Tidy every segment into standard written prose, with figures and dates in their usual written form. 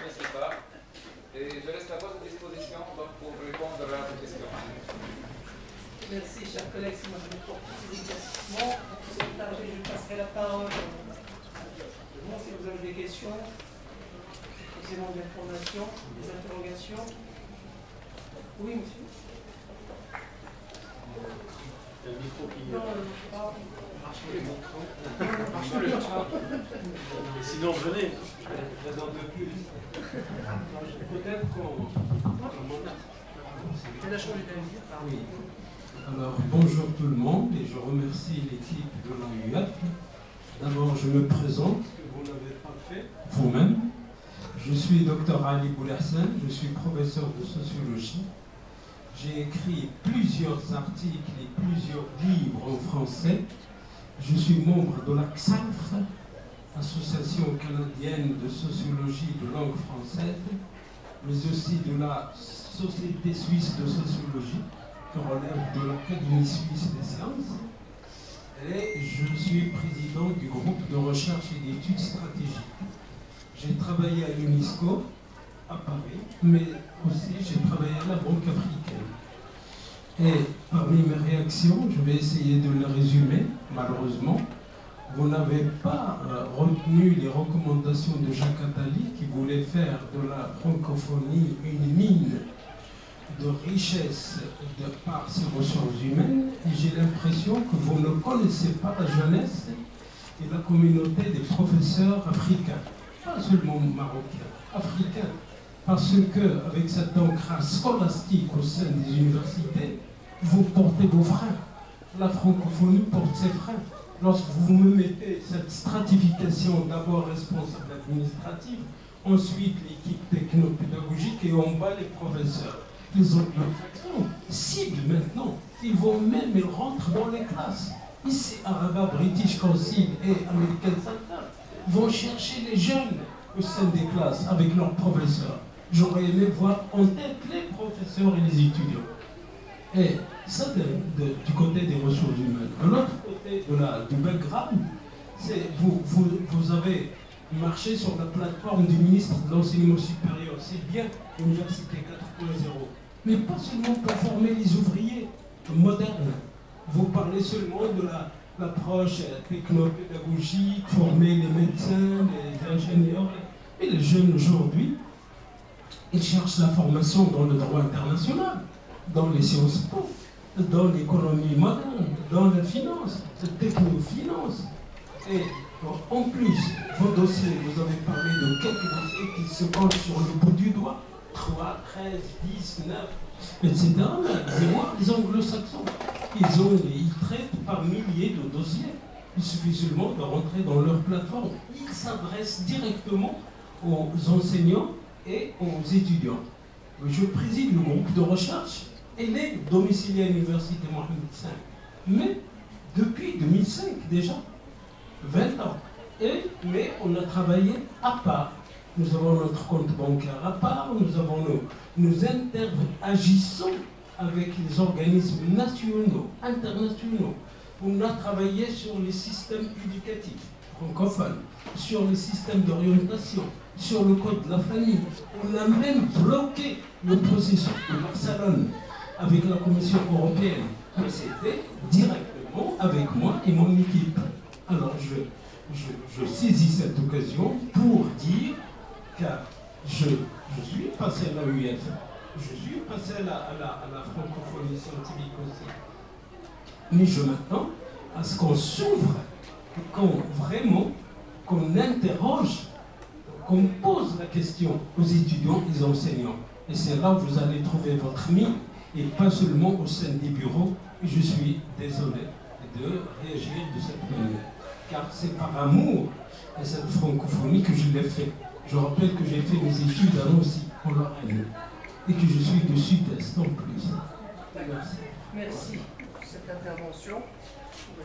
n'apprécie pas. Et je reste à votre disposition donc, pour répondre à vos questions. Merci, chers collègues. C'est moi, je vais pour tous ces éclaircissements. Je passerai la parole si vous avez des questions, des éléments d'information, des interrogations. Oui, monsieur. Le micro qui marche le mais sinon, venez. Je présente plus. Peut-être qu'on... C'est la chose de oui. Alors, bonjour tout le monde et je remercie l'équipe de l'AUF. D'abord, je me présente, que vous n'avez pas fait vous-même. Je suis Dr Ali Boulersen, je suis professeur de sociologie. J'ai écrit plusieurs articles et plusieurs livres en français. Je suis membre de la CSALF, Association canadienne de sociologie de langue française, mais aussi de la Société suisse de sociologie, qui relève de l'Académie suisse des sciences. Et je suis président du groupe de recherche et d'études stratégiques. J'ai travaillé à l'UNESCO, à Paris, mais aussi j'ai travaillé à la Banque africaine. Et parmi mes réactions, je vais essayer de les résumer, malheureusement. Vous n'avez pas retenu les recommandations de Jacques Attali qui voulait faire de la francophonie une mine de richesse par ses ressources humaines. Et j'ai l'impression que vous ne connaissez pas la jeunesse et la communauté des professeurs africains. Pas seulement marocains, africains. Parce que, avec cet ancrage scolastique au sein des universités, vous portez vos freins. La francophonie porte ses freins. Lorsque vous me mettez cette stratification d'abord responsable administrative, ensuite l'équipe technopédagogique et en bas les professeurs. Les anglo-saxons ciblent maintenant. Ils vont même, ils rentrent dans les classes. Ici, Araba, British Council et American Center vont chercher les jeunes au sein des classes avec leurs professeurs. J'aurais aimé voir en tête les professeurs et les étudiants. Et ça, du côté des ressources humaines. De l'autre côté du background, vous avez marché sur la plateforme du ministre de l'Enseignement supérieur. C'est bien l'Université 4.0. Mais pas seulement pour former les ouvriers modernes. Vous parlez seulement de l'approche technopédagogique, former les médecins, les ingénieurs. Et les jeunes aujourd'hui, ils cherchent la formation dans le droit international, dans les sciences po, dans l'économie moderne, dans la finance, la technofinance. Et en plus, vos dossiers, vous avez parlé de quelques dossiers qui se comptent sur le bout du doigt, 3, 13, 10, 9, etc. Mais moi, les anglo-saxons, ils traitent par milliers de dossiers. Il suffit seulement de rentrer dans leur plateforme. Ils s'adressent directement aux enseignants et aux étudiants. Je préside le groupe de recherche et les domiciliés à l'université Mohamed V. Mais depuis 2005 déjà, 20 ans. Mais on a travaillé à part. Nous avons notre compte bancaire à part, nous interagissons avec les organismes nationaux, internationaux. On a travaillé sur les systèmes éducatifs francophones, sur les systèmes d'orientation, sur le code de la famille. On a même bloqué le processus de Barcelone avec la Commission européenne. Mais c'était directement avec moi et mon équipe. Alors je saisis cette occasion pour dire que je suis passé à l'AUF, je suis passé à la francophonie scientifique aussi. Mais je m'attends à ce qu'on s'ouvre, qu'on interroge, qu'on pose la question aux étudiants et aux enseignants. Et c'est là où vous allez trouver votre mine, et pas seulement au sein des bureaux. Et je suis désolé de réagir de cette manière. Car c'est par amour à cette francophonie que je l'ai fait. Je rappelle que j'ai fait mes études à Nancy, en Lorraine, et que je suis du Sud-Est en plus. Merci. Merci pour cette intervention.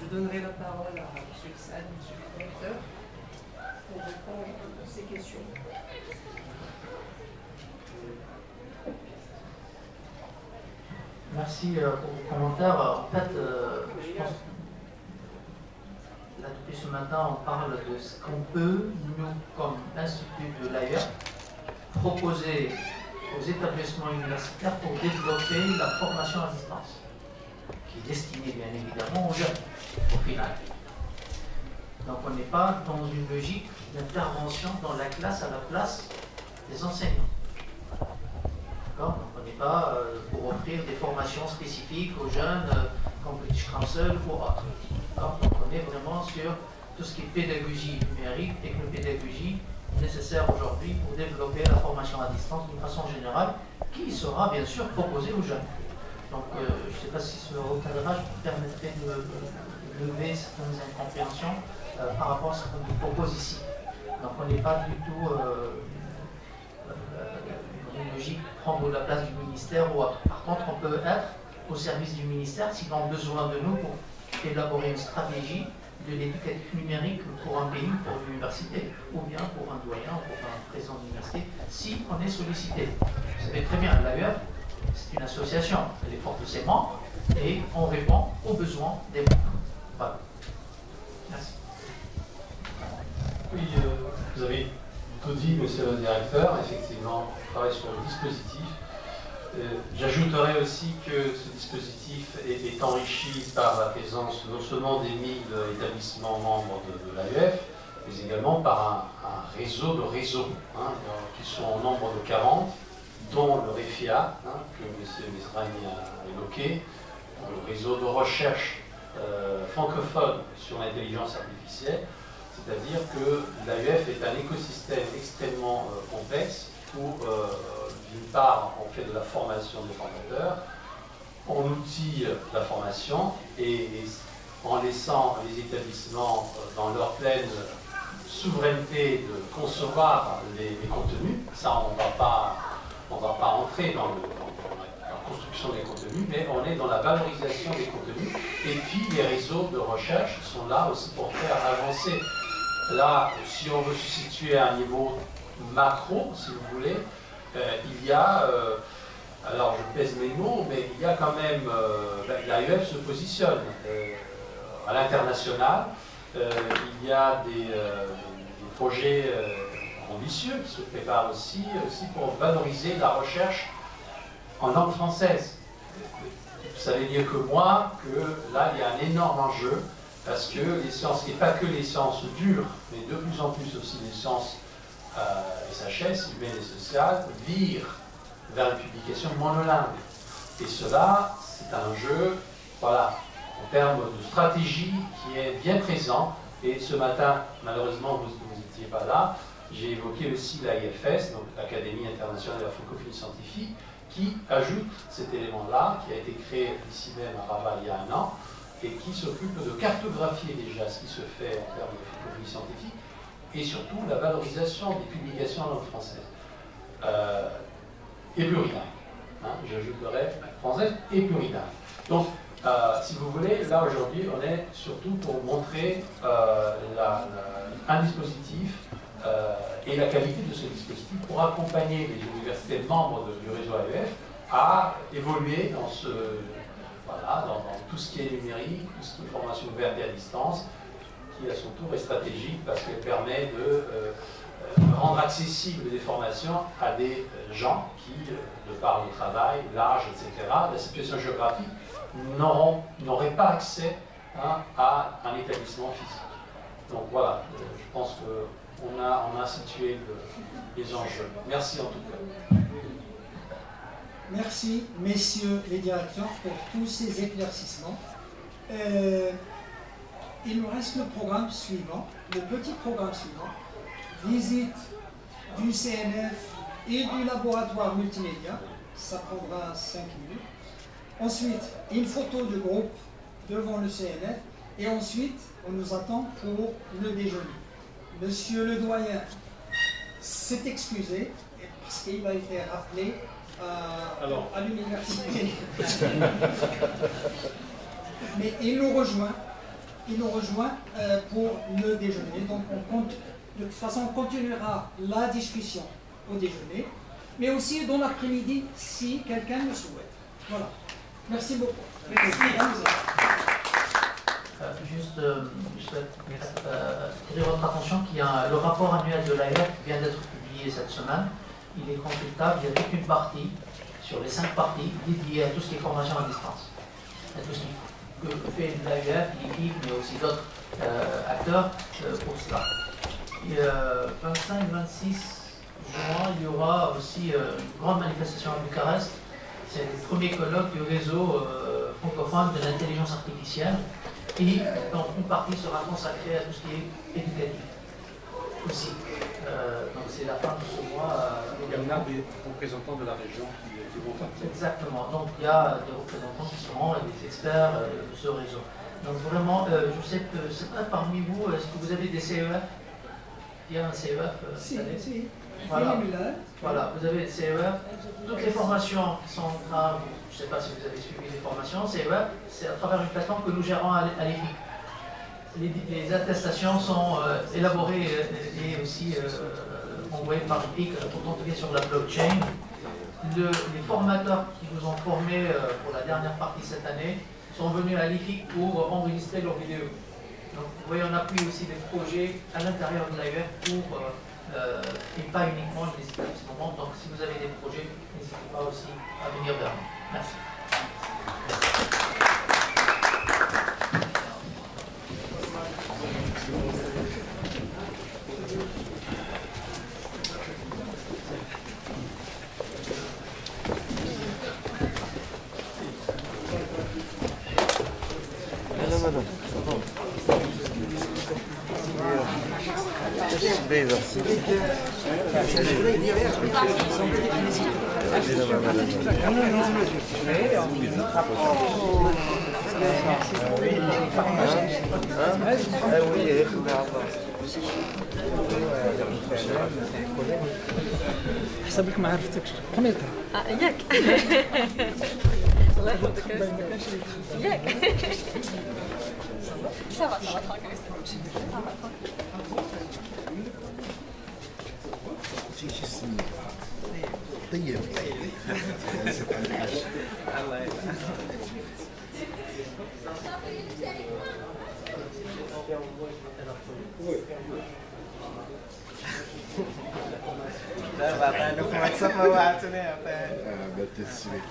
Je donnerai la parole à M. Saad, M. le directeur, pour répondre à ces questions. Merci pour vos commentaires. En fait, je pense que là, depuis ce matin, on parle de ce qu'on peut, nous, comme Institut de l'AUF, proposer aux établissements universitaires pour développer la formation à distance, qui est destinée bien évidemment aux jeunes, au final. Donc on n'est pas dans une logique d'intervention dans la classe à la place des enseignants. Donc on n'est pas pour offrir des formations spécifiques aux jeunes comme British Council ou autres. Donc on est vraiment sur tout ce qui est pédagogie numérique, technopédagogie nécessaire aujourd'hui pour développer la formation à distance d'une façon générale, qui sera bien sûr proposée aux jeunes. Donc je ne sais pas si ce recadrage permettrait de lever certaines incompréhensions par rapport à ce qu'on nous propose ici. Donc on n'est pas du tout dans une logique prendre la place du ministère ou autre. Par contre, on peut être au service du ministère s'ils ont besoin de nous pour élaborer une stratégie de l'éducation numérique pour un pays, pour l'université, ou bien pour un doyen, pour un président d'université, si on est sollicité. Vous savez très bien, l'AUF, c'est une association, elle est forte de ses membres, et on répond aux besoins des membres. Voilà. Merci. Oui, vous avez tout dit, monsieur le directeur. Effectivement, on travaille sur le dispositif. J'ajouterais aussi que ce dispositif est enrichi par la présence non seulement des 1000 établissements membres de l'AUF, mais également par un réseau de réseaux, qui sont au nombre de 40, dont le REFIA, que M. Mesrani a évoqué, le réseau de recherche francophone sur l'intelligence artificielle. C'est-à-dire que l'AUF est un écosystème extrêmement complexe où, d'une part, on fait de la formation des formateurs, on outille la formation et en laissant les établissements dans leur pleine souveraineté de concevoir les contenus. Ça, on ne va pas entrer dans la construction des contenus, mais on est dans la valorisation des contenus. Et puis, les réseaux de recherche sont là aussi pour faire avancer. Là, si on veut se situer à un niveau macro, si vous voulez, il y a, alors je pèse mes mots, mais il y a quand même, l'AUF se positionne à l'international, il y a des projets ambitieux qui se préparent aussi pour valoriser la recherche en langue française. Vous savez mieux que moi que là, il y a un énorme enjeu, parce que les sciences, et pas que les sciences dures, mais de plus en plus aussi les sciences SHS, humaines et sociales, virent vers une publication monolingue. Et cela, c'est un jeu, voilà, en termes de stratégie qui est bien présent. Et ce matin, malheureusement, vous n'étiez pas là, j'ai évoqué aussi l'AIFS, donc l'Académie internationale de la francophonie scientifique, qui ajoute cet élément-là, qui a été créé ici même à Rabat il y a un an, et qui s'occupe de cartographier déjà ce qui se fait en termes de francophonie scientifique, et surtout la valorisation des publications en langue française. Et plurilingue. J'ajouterais française et plurilingue. Donc, si vous voulez, là aujourd'hui, on est surtout pour montrer un dispositif et la qualité de ce dispositif pour accompagner les universités membres du réseau AUF à évoluer dans dans tout ce qui est numérique, tout ce qui est formation ouverte et à distance, qui à son tour est stratégique parce qu'elle permet de rendre accessibles des formations à des gens qui, de par le travail, l'âge, etc., la situation géographique, n'auraient pas accès à un établissement physique. Donc voilà, je pense qu'on a situé les enjeux. Merci en tout cas. Merci, messieurs les directeurs, pour tous ces éclaircissements. Il nous reste le programme suivant, le petit programme suivant, visite du CNF et du laboratoire multimédia, ça prendra 5 minutes. Ensuite, une photo de groupe devant le CNF, et ensuite, on nous attend pour le déjeuner. Monsieur le doyen s'est excusé, parce qu'il a été rappelé à l'université. Mais il nous rejoint pour le déjeuner. Donc de toute façon, on continuera la discussion au déjeuner, mais aussi dans l'après-midi si quelqu'un le souhaite. Voilà. Merci beaucoup. Merci. Juste, je souhaite attirer votre attention qu'il y a le rapport annuel de l'AUF qui vient d'être publié cette semaine. il est consultable. Il y a toute une partie, sur les 5 parties, dédiée à tout ce qui est formation à distance. À tout ce que fait l'AUF, l'IFIC, mais aussi d'autres acteurs pour cela. Et 25-26 juin, il y aura aussi une grande manifestation à Bucarest. C'est le premier colloque du réseau francophone de l'intelligence artificielle. Et donc une partie sera consacrée à tout ce qui est éducatif aussi. Donc c'est la fin de ce mois. Il y a des représentants de la région qui vont partir. Exactement. Donc il y a des représentants qui seront, et des experts de ce réseau. Donc vraiment, je sais que c'est pas parmi vous, est-ce que vous avez des CEF? Il y a un CEF Si, si. Voilà. Voilà, vous avez le CEF. Toutes les formations qui sont en train, je ne sais pas si vous avez suivi les formations, CEF, c'est à travers une plateforme que nous gérons à l'EFIC. Les attestations sont élaborées et aussi envoyées par l'EFIC pour contribuer sur la blockchain. Les formateurs qui vous ont formés pour la dernière partie cette année sont venus à l'EFIC pour enregistrer leurs vidéos. Donc vous voyez, on appuie aussi des projets à l'intérieur de l'AUF pour, et pas uniquement les établissements. Donc si vous avez des projets, n'hésitez pas aussi à venir vers nous. Merci. حسبك ما عرفتكش حملتها ياك الله يحفظك ياك سوا طيب لا بعطينكم واتساب ما وعدتوني عطيني بالتسويق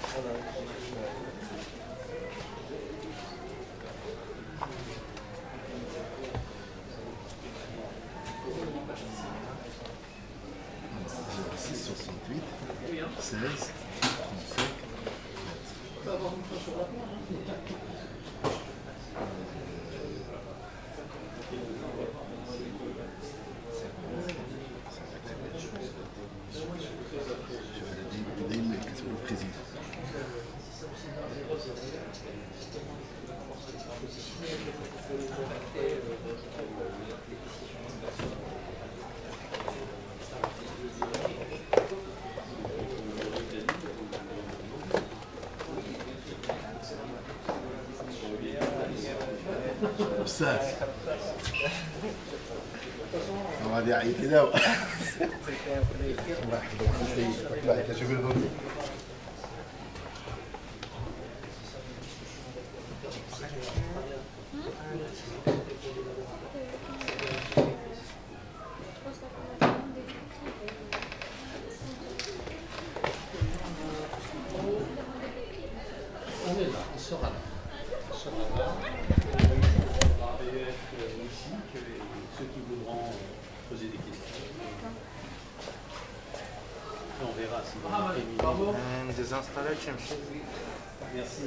أستاذ هذه عي كذا الله يحفظك شكرا On est là, on sera là. On sera là. Ici, que ceux qui voudront poser des questions. Et on verra si vous avez désinstaller. Merci.